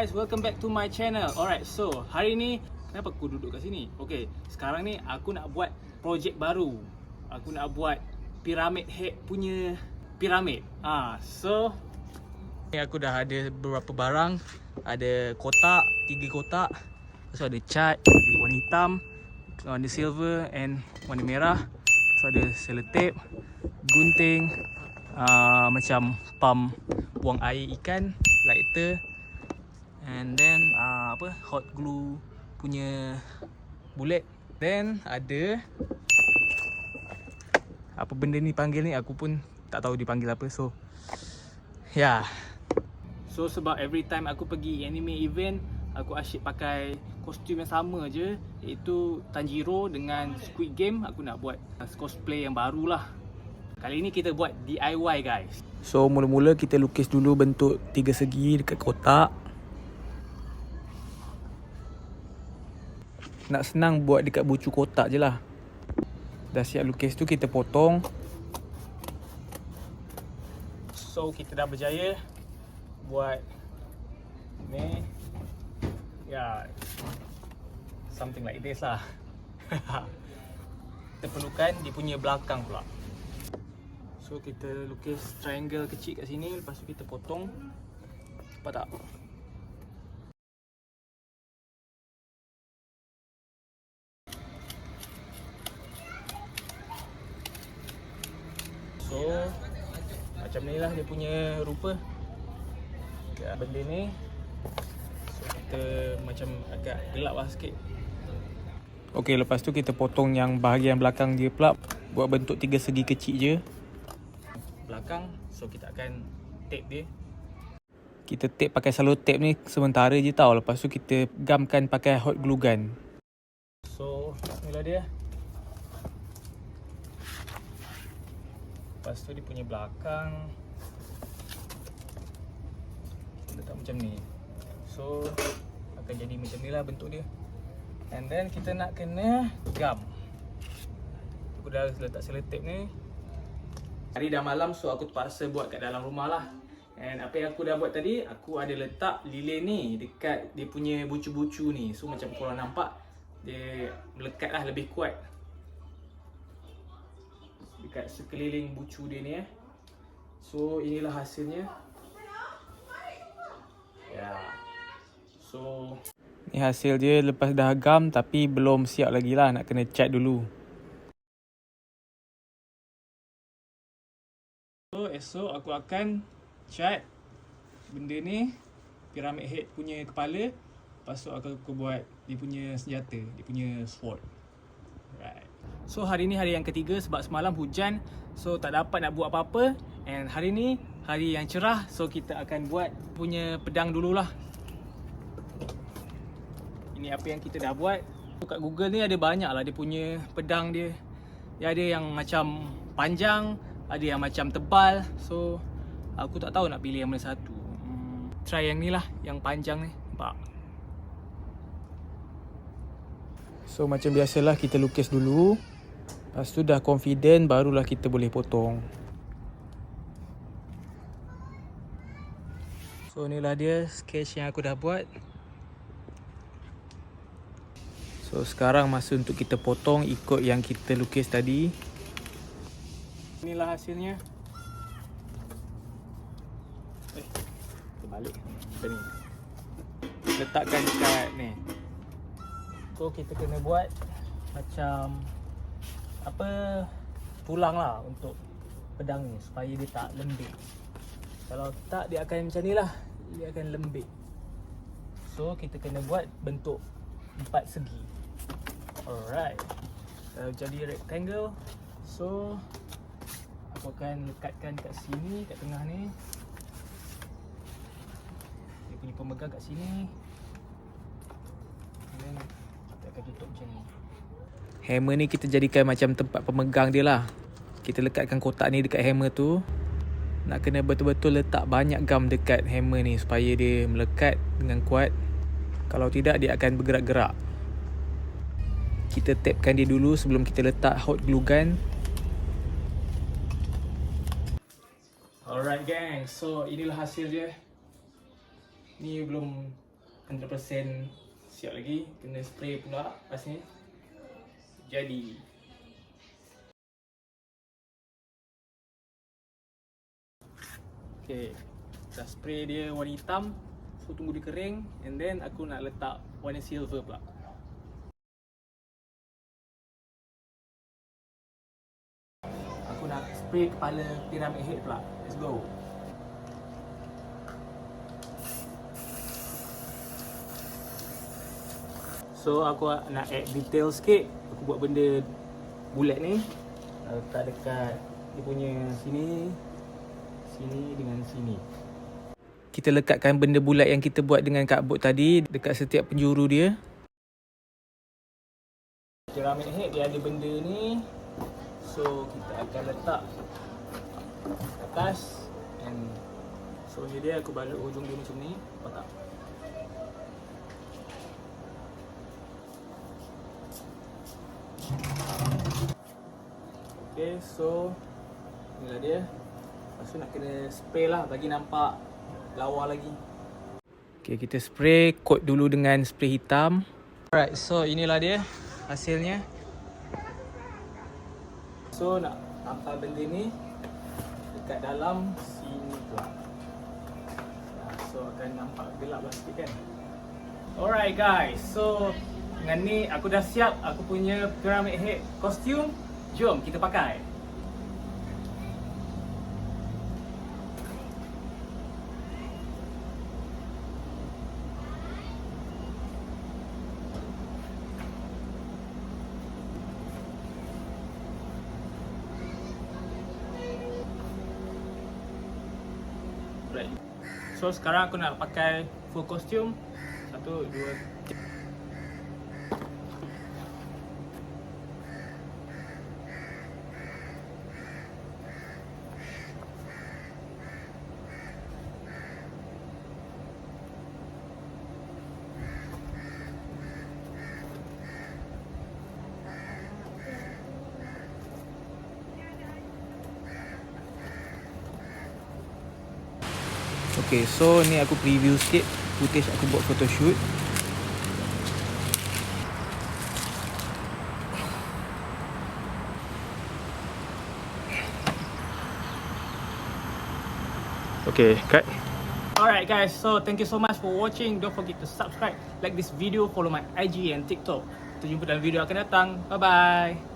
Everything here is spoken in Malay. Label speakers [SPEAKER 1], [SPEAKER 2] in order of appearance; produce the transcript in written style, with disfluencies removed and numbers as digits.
[SPEAKER 1] guys, welcome back to my channel. Alright, so hari ni kenapa aku duduk kat sini? Okay, sekarang ni aku nak buat projek baru. Aku nak buat pyramid head punya piramid. So ni aku dah ada beberapa barang. Ada kotak, 3 kotak. So ada cat, warna hitam, warna silver and warna merah. So ada selotip, gunting, macam pump buang air ikan, lighter, and then hot glue punya bullet. Then ada apa benda ni panggil ni, aku pun tak tahu dipanggil apa. So yeah. So sebab every time aku pergi anime event, aku asyik pakai kostum yang sama je, iaitu Tanjiro dengan Squid Game. Aku nak buat cosplay yang baru lah. Kali ni kita buat DIY guys. So mula-mula kita lukis dulu bentuk 3 segi dekat kotak. Nak senang buat dekat bucu kotak je lah. Dah siap lukis tu kita potong. So kita dah berjaya buat ni. Ya, something like this lah. Kita perlukan dia punya belakang pula. So kita lukis triangle kecil kat sini, lepas tu kita potong. Nampak tak? So macam ni lah dia punya rupa. Ya, benda ni so kita macam agak gelap lah sikit. Ok, lepas tu kita potong yang bahagian belakang dia pula, buat bentuk 3 segi kecil je belakang. So kita akan tape dia. Kita tape pakai selotip ni sementara je tau. Lepas tu kita gamkan pakai hot glue gun. So inilah dia. Lepas tu dia punya belakang letak macam ni. So akan jadi macam ni lah bentuk dia. And then kita nak kena gam. Aku dah letak selotip ni. Hari dah malam, so aku terpaksa buat kat dalam rumah lah. And apa yang aku dah buat tadi, aku ada letak lilin ni dekat dia punya bucu-bucu ni. So macam korang nampak, dia melekat lah lebih kuat dekat sekeliling bucu dia ni. So inilah hasilnya. Ya. So ni hasil dia lepas dah gam, tapi belum siap lagi lah, nak kena cat dulu. So esok aku akan cat benda ni, pyramid head punya kepala. Lepas tu aku buat dia punya senjata, dia punya sword. Right. So hari ni hari yang ketiga sebab semalam hujan, so tak dapat nak buat apa-apa. And hari ni hari yang cerah, so kita akan buat punya pedang dululah. Ini apa yang kita dah buat. Kat Google ni ada banyak lah dia punya pedang dia. Dia ada yang macam panjang, ada yang macam tebal. So aku tak tahu nak pilih yang mana satu. Try yang ni lah, yang panjang ni. Nampak? So macam biasalah kita lukis dulu. Lepas tu dah confident, barulah kita boleh potong. So inilah dia sketch yang aku dah buat. So sekarang masa untuk kita potong ikut yang kita lukis tadi. Inilah hasilnya. Kita balik macam ni. Letakkan dekat ni. So kita kena buat macam apa, tulang lah untuk pedang ni supaya dia tak lembik. Kalau tak, dia akan macam ni lah, dia akan lembik. So kita kena buat bentuk 4 segi. Alright, jadi rectangle. So aku akan lekatkan kat sini, kat tengah ni. Dia punya pemegang kat sini. Dan kita akan tutup macam ni. Hammer ni kita jadikan macam tempat pemegang dia lah. Kita lekatkan kotak ni dekat hammer tu. Nak kena betul-betul letak banyak gam dekat hammer ni supaya dia melekat dengan kuat. Kalau tidak, dia akan bergerak-gerak. Kita tapekan dia dulu sebelum kita letak hot glue gun. Alright gang, so inilah hasil dia. Ni belum 100% siap lagi. Kena spray pula lepas ni. Jadi okay, dah spray dia warna hitam. So tunggu dia kering. And then aku nak letak warna silver pula. Aku nak spray kepala pyramid head pula. Let's go. So aku nak add detail sikit. Aku buat benda bulat ni. Letak dekat dia punya sini. Sini dengan sini. Kita lekatkan benda bulat yang kita buat dengan cardboard tadi dekat setiap penjuru dia. Pyramid head dia ada benda ni. So kita akan letak atas. And so ni dia, aku balut hujung dia macam ni. Nampak tak? Okay, so inilah dia. Lepas tu nak kena spray lah bagi nampak lawa lagi. Okay, kita spray, coat dulu dengan spray hitam. Alright, so inilah dia hasilnya. So nak tampal benda ni dekat dalam sini pula. So akan nampak gelap lah sikit kan. Alright guys, so dengan ni aku dah siap aku punya pyramid head costume. Jom kita pakai. Right. So sekarang aku nak pakai full costume. 1, 2, 3. Okay, so ni aku preview sikit footage aku buat photoshoot. Okay, cut. Alright guys, so thank you so much for watching. Don't forget to subscribe, like this video, follow my IG and TikTok. Kita jumpa dalam video akan datang. Bye bye.